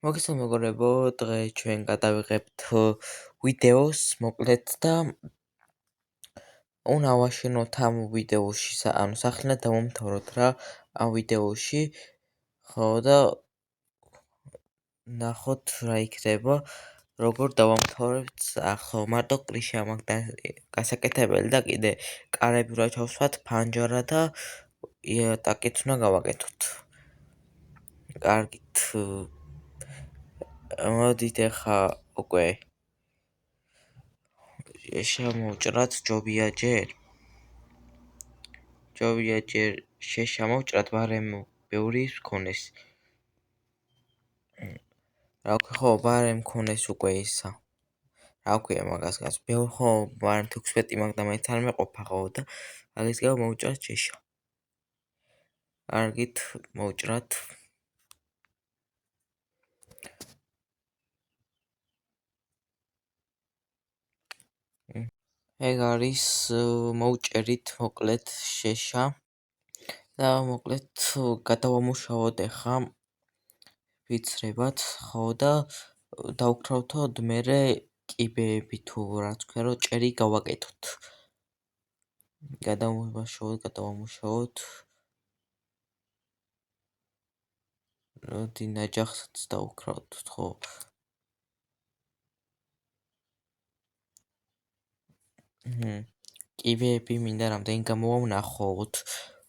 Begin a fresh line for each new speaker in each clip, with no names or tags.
მოგესალმებით, დღეს ჩვენ გადავიღებთ ვიდეოს მოკლედ და უნდა ავაშენოთ ამ ვიდეოში, სახელად დავამთავროთ რა ამ ვიდეოში, ხო და ნახოთ რა იქნება, როგორ დავამთავრებთ, ხო, მარტო კლიშა მაქვს გასაკეთებელი და კიდე კარები რა ჩავსვათ, ფანჯარა და ტაკიც უნდა გავაკეთოთ. კარგით. მოდით ახლა უკვე შემოვჭრათ ჯობია ჯერ შეშამოვჭრათ, ბარემ ბევრი მქონეს. რა ვქო, ხო, ბარემ მქონეს უკვე ისა. რა ვქვია მაგას, ბევრი ხო, ბარემ 16 მაგ და მეც არ მეყოფა ხო და მაგის გამო მოვჭრათ შეშა. კარგით, მოვჭრათ. ეგ არის მოვჭერით მოკლედ შეშა და მოკლედ გადავამუშავოთ ახლა ვიცრებად, ხო და დავქრავთო მერე კიბეები თუ რაც ქვია რომ ჭერი გავაკეთოთ. გადავამუშავოთ. მოდი ნაჯახსაც დავქრავთ, ხო. კიბეები მინდა რამდენი გამოვა ვნახოთ.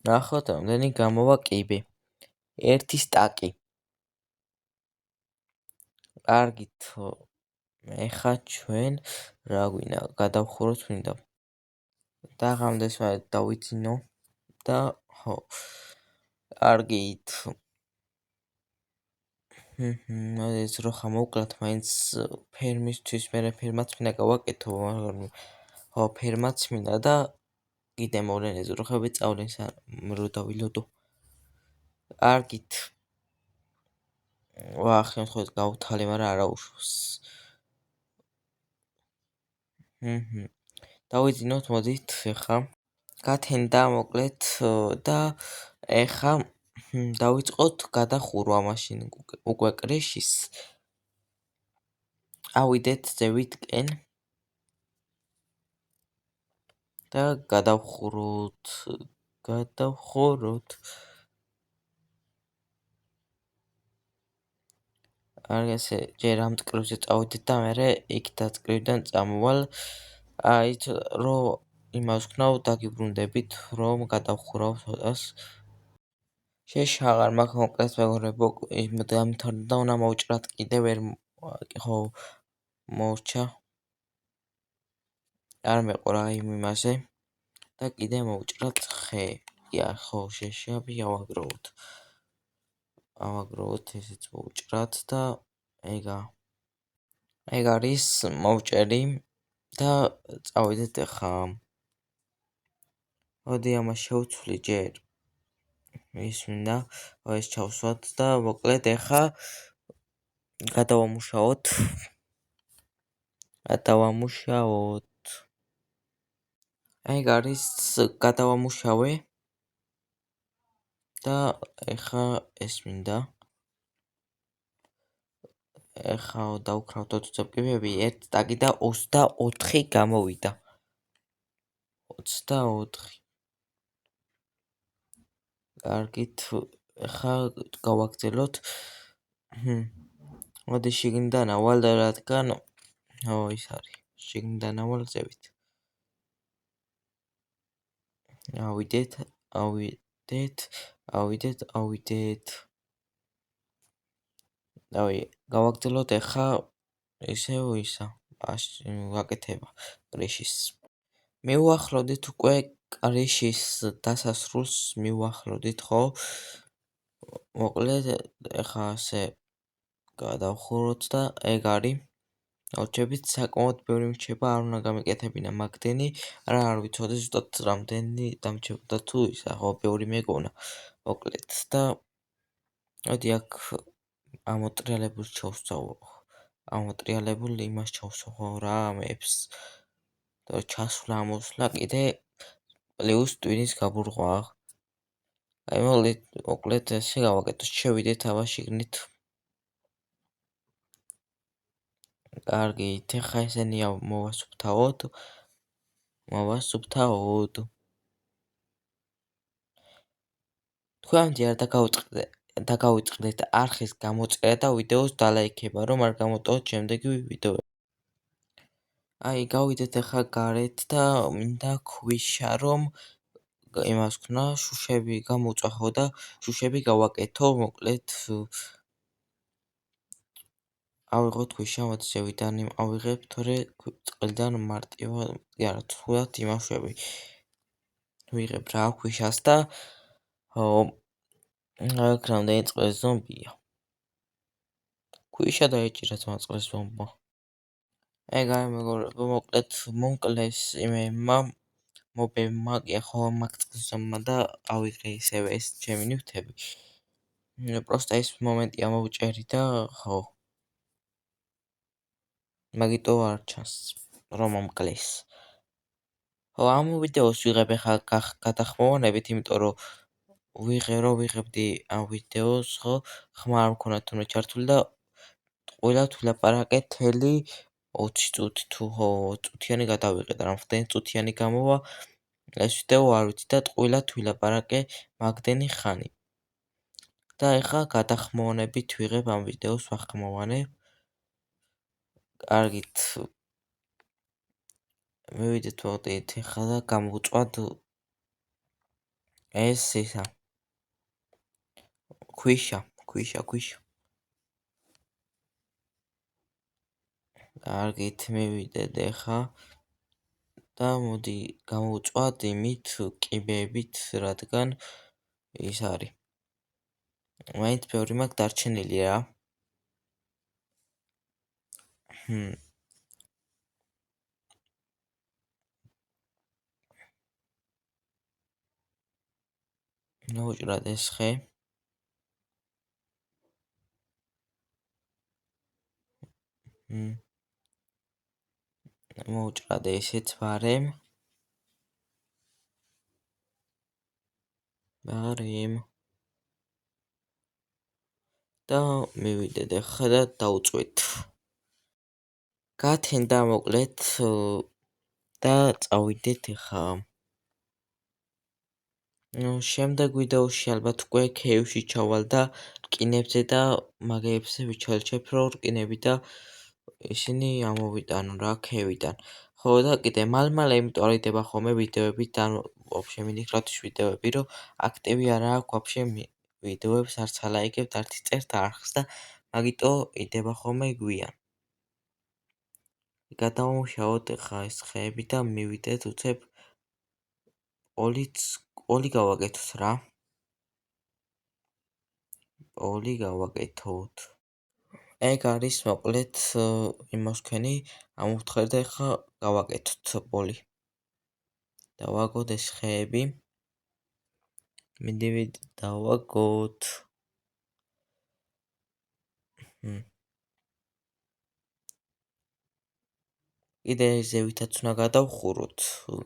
ნახოთ რამდენი გამოვა კიბე. 1 სტაკი. კარგით. ეხლა ჩვენ რა გვინდა გადავხუროთ მინდა. და ღამდეს დავიძინო და ხო. კარგით. ეს რო ხა მოვკლათ მაინც ფერმისთვის მერე ფერმაც მინდა გავაკეთო, ხო, ფერმაც მინდა და კიდე მოვლენეს რო ხები წავლენს რო დავილოდო. კარგით. ახლა ხო გავთვალე, მაგრამ არა უშავს. დავიძინოთ, მოდით ახლა. გათენდა მოკლედ და ახლა დავიწყოთ გადახურვა მაშინ უკვე კრეშის. ავიდეთ ზევითკენ და გადავხუროთ. ასე ჯერ ამ წკრივზე წავიდეთ და მერე იქ დაწკრივიდან წამოვალ. აით რო იმას ვქნავ დაგიბრუნდებით რომ გადავხურავ ცოტას. შეშა აღარ მაქვს მოკლედ მეგობრებო, დამთავრდა და უნდა მოვჭრათ კიდე ვერ ხო მორჩა. არ მეყურა იმ იმაზე და კიდე მოვჭრათ ხე. ხო, შეშაბი ავაგროვოთ. ესეც მოვჭრათ და ეგ არის მოვჭერი და წავიდეთ ახლა. მოდი ამას შევცვლი ჯერ. ის მინდა ეს ჩავსვათ და მოკლედ ახლა გადავამუშავოთ. ეგ არის გადავამუშავე და ახლა ეს მინდა. ახლა დავქრავთ 20 კიბეები, 1 სტაკი და 24 გამოვიდა. 24. კარგით, ახლა გავაგრძელოთ. მოდი შიგნიდან ავალ და რადგან ის არის. შიგნიდან ავალ ზევით. ავიდეთ. გავაგრძელოთ ახლა ისევ ისა. ვაკეთება კრეშის. მივუახლოვდით უკვე კრეშის დასასრულს მივუახლოვდით, ხო? მოკლედ ახლა ასე გადავხუროთ და ეგ არის. ავჭებით საკმაოდ ბევრი მრჩება, არ უნდა გამეკეთებინა მაგდენი, არ ვიცოდი ზუსტად რამდენი დამრჩებოდა თუ ისა, ხო, ბევრი მეგონა. მოკლედ და მოდი აქ ამოტრიალებულს ჩავსვავ. ამოტრიალებულ იმას ჩავსვავ, ხო, რა, ამებს. და ჩასვლა ამოსვლა კიდე პლუს ტვინის გაბურღვა. მოკლედ ესე გავაკეთოთ, შევიდეთ აბა შიგნით. კარგით, ეხლა ესენია მოვასუფთავოთ. თქვენამდე არ დაგავიწყდეთ არხის გამოწერა და ვიდეოს დალაიქება, რომ არ გამოტოვოთ შემდეგი ვიდეოები. აი, გავიდეთ ეხლა გარეთ და მინდა ქვიშა, რომ იმას ვქნა, შუშები გამოვწვა ხო და შუშები გავაკეთო, მოკლედ ავიღოთ ქვიშა, მოდი ზევიდან ავიღებ, თორე წყლიდან მარტივად, არა, თულად იმაშვები. ვიღებ რა ქვიშას და აქ რამდენი წყლის ზომბია. ქვიშა დაეჭირათ მაწყლის ზომბა. ეგ არის მეგობრებო, მოკლედ მომკლეს იმემა მობებმა, ხო მაგ წყლის ზომბა და ავიღე ისევე ეს ჩემი ნივთები. პროსტა ის მომენტია მოვჭერი და ხო. მაგიტო არ ჩანს, რომ მომკლეს. ხო, ამ ვიდეოს ვიღებ ახლა გადახმოვანებით, იმიტომ რომ ვიღებდი ამ ვიდეოს, ხო, ხმა არ მქონა თუნდაც ჩართული და ტყუილად ვილაპარაკე თელი 20 წუთი თუ ხო 20 წუთიანი გადავიღე და რამდენი წუთიანი გამოვა ეს ვიდეო არ ვიცი და ტყუილად ვილაპარაკე მაგდენი ხანი. და ეხლა გადახმოვანებით ვიღებ ამ ვიდეოს ვახმოვანებ. კარგით. მივიდეთ მოდით ეხლა და გამოვწვათ ეს ისა. ქვიშა. კარგით, მივიდეთ ეხლა და მოდი გამოვწვათ იმით კიბეებით, რადგან ის არის. მაინც ბევრი მაქვს დარჩენილი რა. ნოვჭრად ეს ხე. მოვჭრად ესეც ბარემ. და მივიდეთ ახლა და დავუწვით. გათენდა მოკლედ და წავიდეთ ახლა. შემდეგ ვიდეოში ალბათ უკვე ქეივში ჩავალ და რკინებზე და მაგეებზე ვიჩალჩებ, რომ რკინები და ისინი ამოვიტანო რა ქევიდან. ხო და კიდე მალ-მალე იმიტომ არ იდება ხოლმე ვიდეოები და ვაფშე მინიქრათვის ვიდეოები, რომ აქტივი არ აქვს ვაფშე ვიდეოებს არც ალაიქებთ, არც წერთ არხს და მაგიტო იდება ხოლმე გვიან. გადავამუშავოთ ახლა ეს ხეები და მივიდეთ უცებ პოლი გავაკეთოთ რა. პოლი გავაკეთოთ. ეგ არის მოკლედ იმასქენი ამოვთხარ და ახლა გავაკეთოთ პოლი. დავაგოთ ეს ხეები. მიდივით დავაგოთ. კიდე ზევითაც უნდა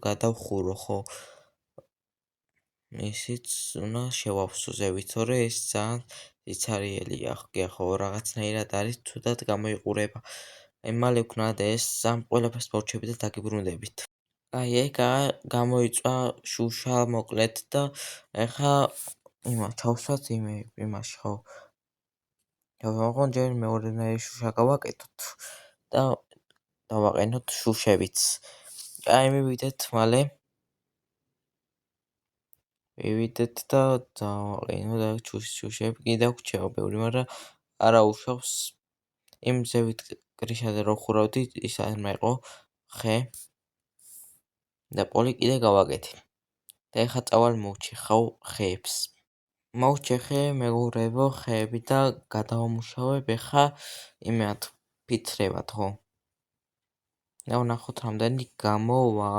გადავხურო ხო. ისიც უნდა შევავსო ზევით, თორე ეს ძალიან სიცარიელია ხო, რაღაცნაირად არის ცუდად გამოიყურება. აი მალე ვქნათ ეს ამ ყველაფერს მოვჩებით და დაგიბრუნდებით. აი ეგ გამოიწვა შუშა მოკლედ და ეხლა ჩავსვათ იმაში ხო. დავაღონ ჯერ მეორენაირი შუშა გავაკეთოთ და დავაყენოთ შუშებიც. აი მივიდეთ მალე. მივიდეთ და დავაყენოთ აქ შუშები კიდევ გვჩება ბევრი, მაგრამ არა უშავს იმ ზევით კრიშაზე რო ხურავდი ის არ მეყო ხე და პოლი კიდე გავაკეთე. და ეხლა წავალ მოვჩეხავ ხეებს. მოვჩეხე მეგობრებო ხეები და გადავამუშავებ ეხლა იმათ ფიცრებად ხო. და ვნახოთ რამდენი გამოვა.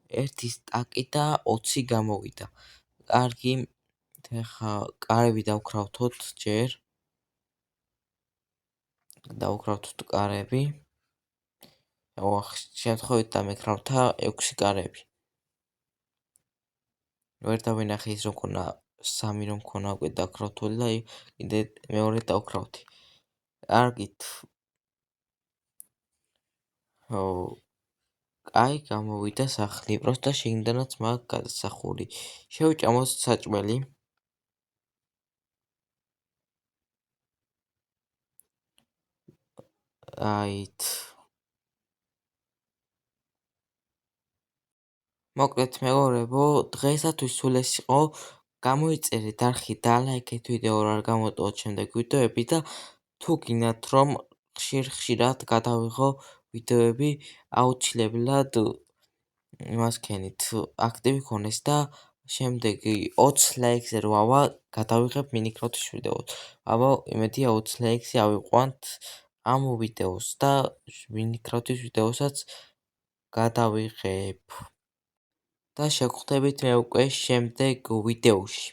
1 სტაკი და 20 გამოვიდა. კარგი, ეხლა კარები დავკრავთოთ ჯერ. დავკრავთოთ კარები. შემთხვევით დამეკრავთა 6 კარები. ვერ დავინახე ის რომ მქონა 3 რომ მქონა უკვე დაკრავთული და კიდე მეორე დავკრავთი. კარგით. ო, კაი გამოვიდა სახლი, პროსტა შიგნიდანაც მაგ გადასახური. შევჭამოთ საჭმელი. აით. მოკლედ მეგობრებო, დღეისათვის სულ ეს იყო. გამოიწერეთ არხი, დალაიქეთ ვიდეო, რა გამოტოვოთ შემდეგ ვიდეოები და თუ გინდათ რომ ხშირ-ხშირად გადავიღო ვიდეოები, აუცილებლად იმას ქენით, აქტივი ქონეს და შემდეგი 20 ლაიქზე რო ავა, გადავიღებ მინიკროტის ვიდეოს. აბა, იმედია 20 ლაიქზე ავიყვანთ ამ ვიდეოს და მინიკროტის ვიდეოსაც გადავიღებ. და შევხვდებით მე უკვე შემდეგ ვიდეოში.